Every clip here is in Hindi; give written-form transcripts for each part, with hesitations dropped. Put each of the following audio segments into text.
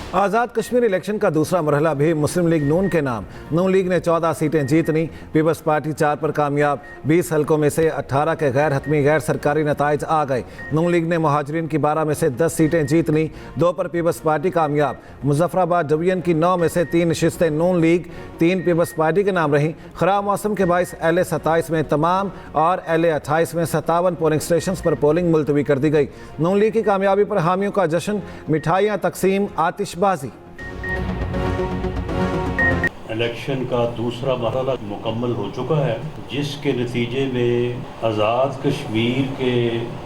आज़ाद कश्मीर इलेक्शन का दूसरा मरहला भी मुस्लिम लीग नून के नाम। नून लीग ने 14 सीटें जीतनी, पीपल्स पार्टी 4 पर कामयाब। 20 हलकों में से 18 के गैर हतमी गैर सरकारी नताइज आ गए। नून लीग ने महाजरीन की 12 में से 10 सीटें जीतनी, 2 पर पीपल्स पार्टी कामयाब। मुजफ्फराबाद डिवीजन की 9 में से 3 नशिस्तें नून लीग, 3 पीपल्स पार्टी के नाम रहीं। खराब मौसम के बायस LA 27 में तमाम और LA 28 में 57 पोलिंग स्टेशन पर पोलिंग मुलतवी कर दी गई। नून लीग की कामयाबी पर हामियों का जश्न, मिठाइयाँ तकसीम, आतिशबाजी। इलेक्शन का दूसरा मरहला मुकम्मल हो चुका है, जिसके नतीजे में आज़ाद कश्मीर के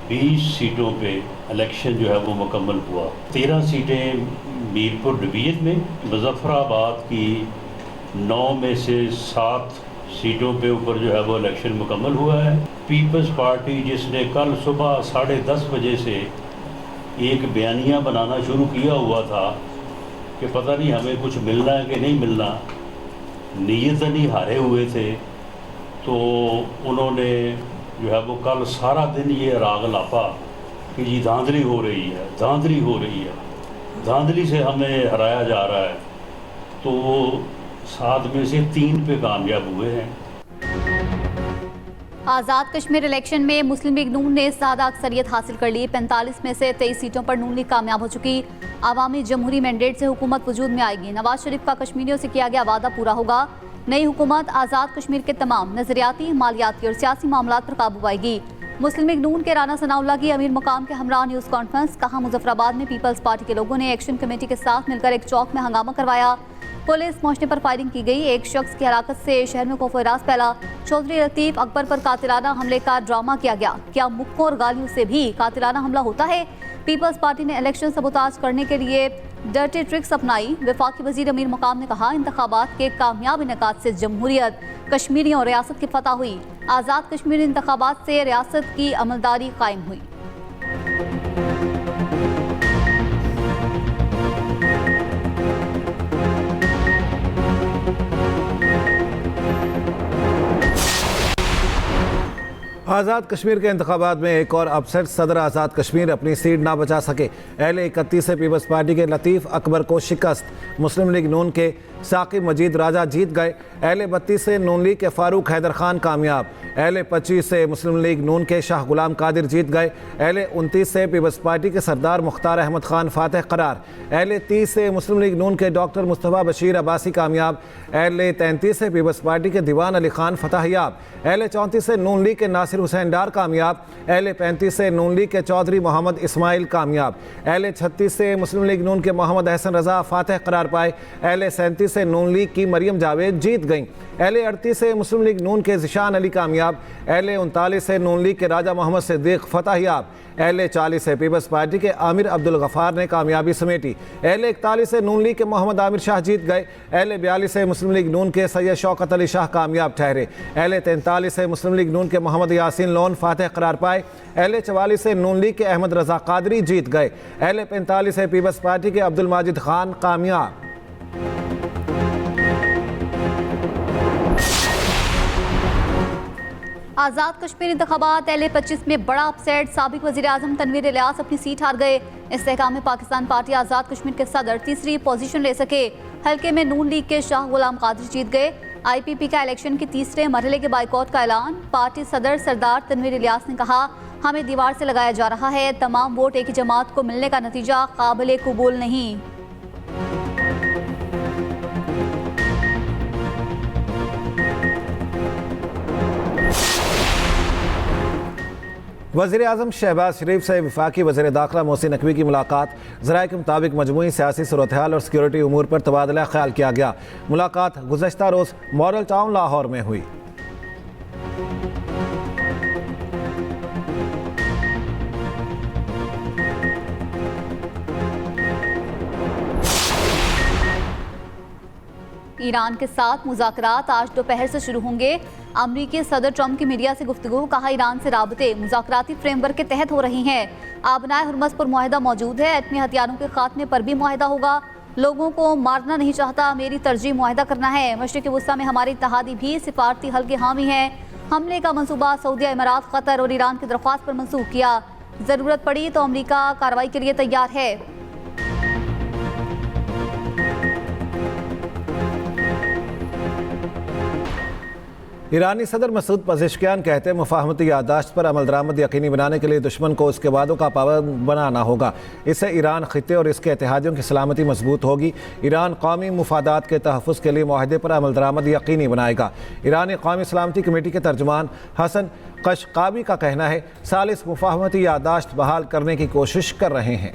20 सीटों पे इलेक्शन जो है वो मुकम्मल हुआ। 13 सीटें मीरपुर डिवीजन में, मुजफ्फराबाद की 9 में से 7 सीटों पे ऊपर जो है वो इलेक्शन मुकम्मल हुआ है। पीपल्स पार्टी जिसने कल सुबह 10:30 बजे से एक बयानिया बनाना शुरू किया हुआ था कि पता नहीं हमें कुछ मिलना है कि नहीं मिलना, नीयतन ही हारे हुए थे, तो उन्होंने जो है वो कल सारा दिन ये राग लापा कि जी धांधली हो रही है, धांधली हो रही है, धांधली से हमें हराया जा रहा है। तो वो 7 में से 3 पे कामयाब हुए हैं। आज़ाद कश्मीर इलेक्शन में मुस्लिम लीग नून ने सादा अक्सरियत हासिल कर ली। 45 में से 23 सीटों पर नून लीग कामयाब हो चुकी। आवामी जमहूरी मैंडेट से हुकूमत वजूद में आएगी। नवाज शरीफ का कश्मीरियों से किया गया वादा पूरा होगा। नई हुकूमत आज़ाद कश्मीर के तमाम नजरियाती, मालियाती और सियासी मामलों पर काबू पाएगी। मुस्लिम लीग नून के राना सनाउल्लाह की अमीर मकाम के हमरा न्यूज़ कॉन्फ्रेंस। कहा, मुजफ्फराबाद में पीपल्स पार्टी के लोगों ने एक्शन कमेटी के साथ मिलकर एक चौक में हंगामा करवाया। पुलिस पहुंचने पर फायरिंग की गई। एक शख्स की हलाकत से शहर में खौफ-ए-रास फैला। चौधरी लतीफ अकबर पर कातिलाना हमले का ड्रामा किया गया। क्या मुक्कों और गालियों से भी कातिलाना हमला होता है? पीपल्स पार्टी ने इलेक्शन सबोताज करने के लिए डर्टी ट्रिक्स अपनाई। वफाकी वजीर अमीर मकाम ने कहा, इंतखाबात के कामयाब इनेकाद से जमहूरियत, कश्मीरियों और रियासत की फतह हुई। आज़ाद कश्मीर इंतखाबात से रियासत की अमलदारी कायम हुई। आज़ाद कश्मीर के इंतखाबात में एक और अपसेट, सदर आज़ाद कश्मीर अपनी सीट ना बचा सके। LA 31 से पीपल्स पार्टी के लतीफ़ अकबर को शिकस्त। मुस्लिम लीग नून के साकिब मजीद राजा जीत गए। LA 32 से नून लीग के फारूक हैदर खान कामयाब। LA 25 से मुस्लिम लीग नून के शाह गुलाम कादिर जीत गए। LA 29 से पीपल्स पार्टी के सरदार मुख्तार अहमद खान फातह करार। LA 30 से मुस्लिम लीग नून के डॉक्टर मुस्तफ़ा बशीर अब्बासी कामयाब। LA 33 से पीपल्स पार्टी के दीवान अली खान फतहयाब। LA 34 से नून लीग के नासिर हुसैन डार कामयाब। LA 35 से नून लीग के चौधरी मोहम्मद इस्माइल कामयाब। LA 36 से मुस्लिम लीग नून के मोहम्मद अहसन रजा फातह करार पाए। LA 37 से नून लीग की मरियम जावेद जीत गईं। LA 38 से मुस्लिम लीग नून के ज़िशान अली कामयाब। LA 39 से नून लीग के राजा मोहम्मद सिद्दीक फतहयाब। LA 40 से पीपल्स पार्टी के आमिर अब्दुल गफ़ार ने कामयाबी समेटी। LA 41 से नून लीग के मोहम्मद आमिर शाह जीत गए। LA 42 से मुस्लिम लीग नून के सैयद शौकत अली शाह कामयाब ठहरे। LA 43 से मुस्लिम लीग नून के मोहम्मद यासीन लोन फातह करार पाए। LA 44 से नून लीग के अहमद रजा कादरी जीत गए। LA 45 से पीपल्स पार्टी के अब्दुल माजिद खान कामयाब। आज़ाद कश्मीर इंतखाबात LA 25 में बड़ा अपसेट। साबिक वज़ीर आज़म तनवीर इलियास अपनी सीट हार गए। इस्तेहकाम में पाकिस्तान पार्टी आज़ाद कश्मीर के सदर तीसरी पोजीशन ले सके। हल्के में नून लीग के शाह गुलाम कादिर जीत गए। IPP का इलेक्शन के तीसरे मरहले के बाइकआउट का ऐलान। पार्टी सदर सरदार तनवीर इलियास ने कहा, हमें दीवार से लगाया जा रहा है। तमाम वोट एक ही जमात को मिलने का नतीजा काबिल कबूल नहीं। वज़ीर आज़म शहबाज शरीफ से वफाकी वज़ीर दाखिला मोहसिन नकवी की मुलाकात। ज़राए के मुताबिक मजमूई सियासी सूरत हाल और सिक्योरिटी उमूर पर तबादला ख्याल किया गया। मुलाकात गुज़श्ता रोज़ मॉडल टाउन लाहौर में हुई। ईरान के साथ मुज़ाकरात आज दोपहर से शुरू होंगे। अमरीकी सदर ट्रंप की मीडिया से गुफ्तगू। कहा, ईरान से राबते मुज़ाकराती फ्रेमवर्क के तहत हो रही हैं। आबनाए हुर्मज़ पर मुआहदा मौजूद है। एटमी हथियारों के खात्मे पर भी मुआहदा होगा। लोगों को मारना नहीं चाहता, मेरी तरजीह मुआहदा करना है। मशरिक़ी वुस्ता में हमारे इत्तेहादी भी सिफारती हल के हामी हैं। हमले का मनसूबा सऊदी इमारात, कतर और ईरान की दरख्वास्त पर मनसूख किया। ज़रूरत पड़ी तो अमरीका कार्रवाई के लिए तैयार है। ईरानी सदर मसूद पज़ेश्कियान कहते हैं मुफाहमती याददाश्त पर अमल दरामद यकीनी बनाने के लिए दुश्मन को उसके वादों का पाबंद बनाना होगा। इससे ईरान खित्ते और इसके इत्तेहादियों की सलामती मजबूत होगी। ईरान कौमी मुफादात के तहफ़्फ़ुज़ के लिए मुआहदे पर अमल दरामद यकीनी बनाएगा। ईरानी कौमी सलामती कमेटी के तर्जुमान हसन कशकाबी का कहना है सालिस मुफाहमती याददाश्त बहाल करने की कोशिश कर रहे हैं।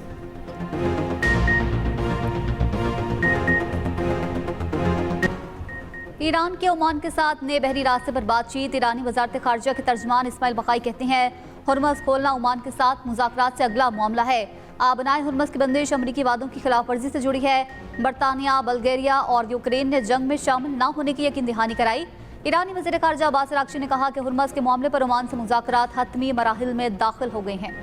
ईरान के ओमान के साथ नए बहरी रास्ते पर बातचीत। ईरानी वजारत खारजा के तर्जमान इस्माइल बकाई कहते हैं हुर्मज़ खोलना ओमान के साथ मुज़ाकरात से अगला मामला है। आबनाए हुर्मज़ की बंदिश अमरीकी वादों की खिलाफ वर्जी से जुड़ी है। बरतानिया, बल्गेरिया और यूक्रेन ने जंग में शामिल न होने की यकीन दहानी कराई। ईरानी वज़ीर खारजा अब्बास अराग़ची ने कहा कि हुर्मज़ के मामले पर ओमान से मुज़ाकरात हतमी मराहिल में दाखिल हो गए हैं।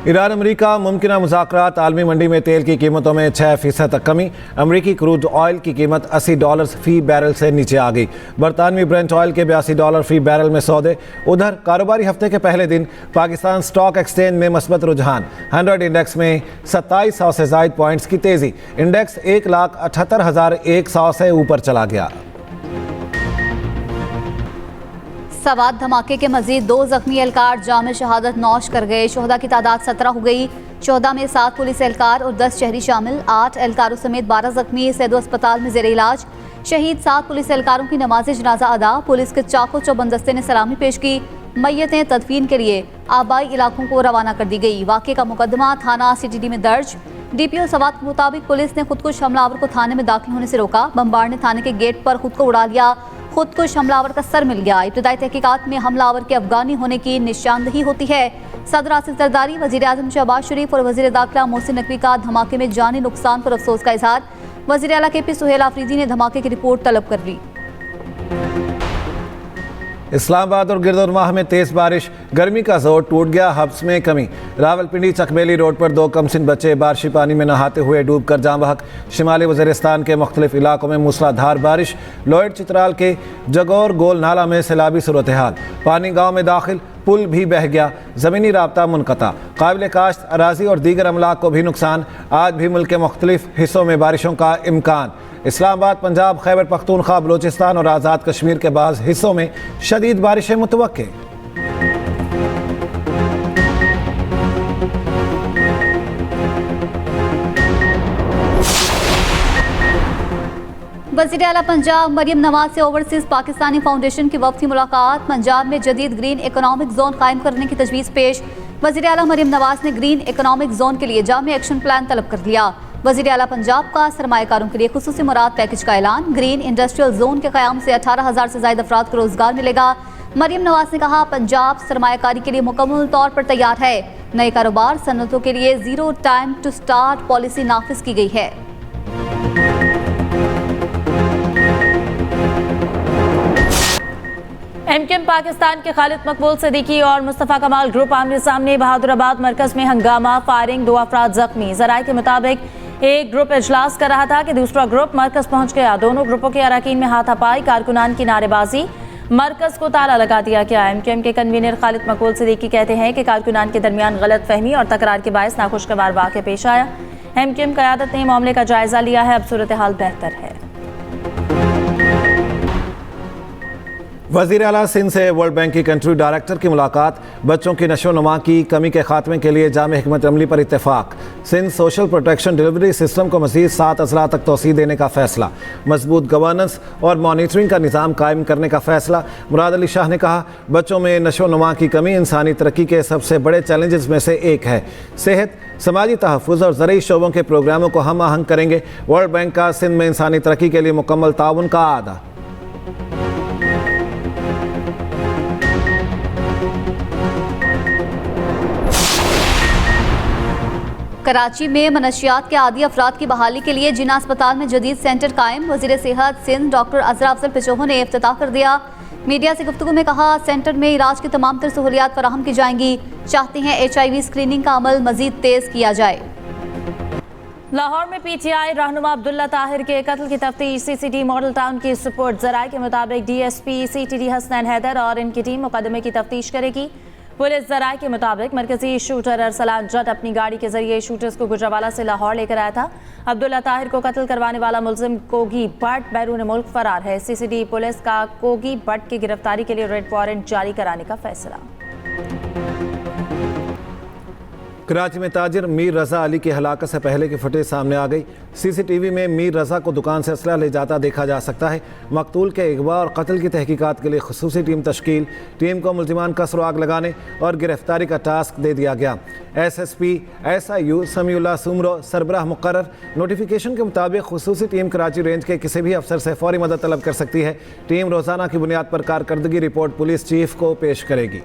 ईरान अमरीका मुमकिन मुज़ाकरात। आलमी मंडी में तेल की कीमतों में 6% तक कमी। अमरीकी क्रूड ऑयल की कीमत $80 फी बैरल से नीचे आ गई। बरतानवी ब्रेंट ऑयल के $82 फी बैरल में सौदे। उधर कारोबारी हफ्ते के पहले दिन पाकिस्तान स्टॉक एक्सचेंज में मस्बत रुझान। 100 इंडेक्स में 2700 से ज़ायद पॉइंट्स की तेज़ी। इंडेक्स 1,78,100 से ऊपर चला गया। सवात धमाके के मजीद 2 जख्मी एहलकार जाम शहादत नौश कर गए। शोहदा की तादाद 17 हो गई। शोहदा में 7 पुलिस एहलकार और 10 शहरी शामिल। 8 एहलकारों समेत 12 जख्मी सैदो अस्पताल में जेर इलाज। शहीद 7 पुलिस एहलकारों की नमाज जनाजा अदा। पुलिस के चाको चौबंद दस्ते ने सलामी पेश की। मैयतें तदफीन के लिए आबाई इलाकों को रवाना कर दी गई। वाक़े का मुकदमा थाना CTD में दर्ज। DPO सवात के मुताबिक पुलिस ने खुदकुश हमलावर को थाने में दाखिल होने से रोका। बमबार ने थाने के गेट पर खुद को उड़ा लिया। खुदकुश हमलावर का सर मिल गया। इब्तदाई तहकीकात में हमलावर के अफगानी होने की निशानदही होती है। सदर आसिफ जरदारी, वज़ीर आज़म शहबाज शरीफ और वज़ीर दाखिला मोहसिन नकवी का धमाके में जानी नुकसान पर अफसोस का इजहार। वज़ीर आला KP सुहेल आफरीदी ने धमाके की रिपोर्ट तलब कर ली। इस्लामाबाद और गिरदुरमाह में तेज़ बारिश। गर्मी का जोर टूट गया, हब्स में कमी। रावलपिंडी चकबेली रोड पर 2 कमसिन बच्चे बारिशी पानी में नहाते हुए डूब कर जाँ बहक। शिमाली वज़ीरिस्तान के मुख्तलिफ इलाकों में मूसलाधार बारिश। लोयड चित्राल के जगौर गोल नाला में सैलाबी सूरत हाल। पानी गाँव में दाखिल, पुल भी बह गया। ज़मीनी राब्ता मुनक़ता। काबिल काश्त अराजी और दीगर अमलाक को भी नुकसान। आज भी मुल्क के मुख्तलिफ हिस्सों में बारिशों का इम्कान। इस्लामाबाद, पंजाब, खैबर पख्तूनख्वा, बलोचिस्तान और आज़ाद कश्मीर के बाज़ हिस्सों में शदीद बारिशें मुतवक्के। वज़ीर आला पंजाब मरियम नवाज से ओवरसीज पाकिस्तानी फाउंडेशन की वफ़द की मुलाकात। पंजाब में जदीद ग्रीन इकोनॉमिक जोन कायम करने की तजवीज़ पेश। वज़ीर आला मरियम नवाज ने ग्रीन इकोनॉमिक जोन के लिए जामी एक्शन प्लान तलब कर लिया। वज़ीर आला पंजाब का सरमायाकारों के लिए खुसूसी मुराद पैकेज का ऐलान। ग्रीन इंडस्ट्रियल जोन के क़याम से 18,000 से ज़ायद अफराद को रोजगार मिलेगा। मरियम नवाज ने कहा पंजाब सरमायाकारी के लिए मुकम्मल तौर पर तैयार है। नए कारोबार सनतों के लिए 0 टाइम टू स्टार्ट पॉलिसी नाफिज की गई है। MKM पाकिस्तान के खालिद मकबूल सिद्दीकी और मुस्तफ़ा कमाल ग्रुप आमने सामने। बहादुराबाद मरकज में हंगामा, फायरिंग, 2 अफराद जख्मी। ज़राए के मुताबिक एक ग्रुप इजलास कर रहा था कि दूसरा ग्रुप मरकज पहुंच गया। दोनों ग्रुपों के अरकान में हाथापाई, कारकुनान की नारेबाजी। मरकज को ताला लगा दिया गया। MKM के कन्वीनर खालिद मकबूल सिद्दीकी कहते हैं कि कारकुनान के दरमियान गलत फहमी और तकरार के बायस नाखुशगवार वाक़या पेश आया। MKM क़यादत ने मामले का जायजा लिया है। अब सूरत हाल बेहतर है। वज़ीर आला सिंध से वर्ल्ड बैंक की कंट्री डायरेक्टर की मुलाकात। बच्चों की नशोनुमा की कमी के खात्मे के लिए जामे हिकमत अमली पर इत्तेफाक। Sindh social protection delivery system को मज़ीद 7 अजला तक तोसी देने का फैसला। मजबूत गवर्नेंस और मॉनिटरिंग का निज़ाम कायम करने का फैसला। मुराद अली शाह ने कहा बच्चों में नशोनुमा की कमी इंसानी तरक्की के सबसे बड़े चैलेंजेस में से एक है। सेहत, समाजी तहफ़्फ़ुज़ और ज़रूरी शोबों के प्रोग्रामों को हम आहंग करेंगे। वर्ल्ड बैंक का सिंध में इंसानी तरक्की के लिए मुकम्मल ताउन का आदा। कराची में मनशियात के आदी अफराद की बहाली के लिए जिना अस्पताल में जदीद सेंटर कायम। वज़ीर सेहत सिंध डॉक्टर अज़रा अफजल पिचोहो ने इफ्तिताह कर दिया। मीडिया से गुफ्तगू में कहा सेंटर में इलाज की तमाम तर सहूलियात फराहम की जाएंगी। चाहते हैं HIV स्क्रीनिंग का अमल मजीद तेज़ किया जाए। लाहौर में PTI रहनुमा अब्दुल्ला ताहिर के कत्ल की तफ्तीश CCD मॉडल टाउन की सपोर्ट। ज़राए के मुताबिक DSP CTD हसनैन हैदर और इनकी टीम मुकदमे की तफ्तीश करेगी। पुलिस जराये के मुताबिक मरकजी शूटर अरसलान जट अपनी गाड़ी के जरिए शूटर्स को गुजरावाला से लाहौर लेकर आया था। अब्दुल्ला ताहिर को कत्ल करवाने वाला मुलजिम कोगी भट्ट बैरून मुल्क फरार है। सीसीडी पुलिस का कोगी भट्ट की गिरफ्तारी के लिए रेड वारंट जारी कराने का फैसला। कराची में ताजिर मीर रजा अली की हलाकत से पहले की फुटेज सामने आ गई। सीसीटीवी में मीर रजा को दुकान से असला ले जाता देखा जा सकता है। मकतूल के अगवा और कत्ल की तहकीकात के लिए खुसूसी टीम तश्कील, टीम को मुल्जिमान का सुराग लगाने और गिरफ्तारी का टास्क दे दिया गया। SSP SIU समीउल्लाह सुमरो सरबराह मुकर्रर। नोटिफिकेशन के मुताबिक खुसूसी टीम कराची रेंज के किसी भी अफसर से फौरी मदद तलब कर सकती है। टीम रोज़ाना की बुनियाद पर कारकर्दगी रिपोर्ट पुलिस चीफ को पेश करेगी।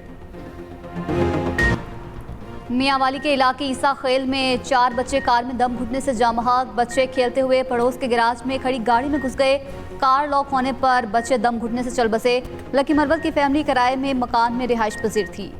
मियांवाली के इलाके ईसा खेल में 4 बच्चे कार में दम घुटने से जाम बहक। बच्चे खेलते हुए पड़ोस के गैराज में खड़ी गाड़ी में घुस गए। कार लॉक होने पर बच्चे दम घुटने से चल बसे। लकी मरवत की फैमिली किराए में मकान में रिहाइश पजीर थी।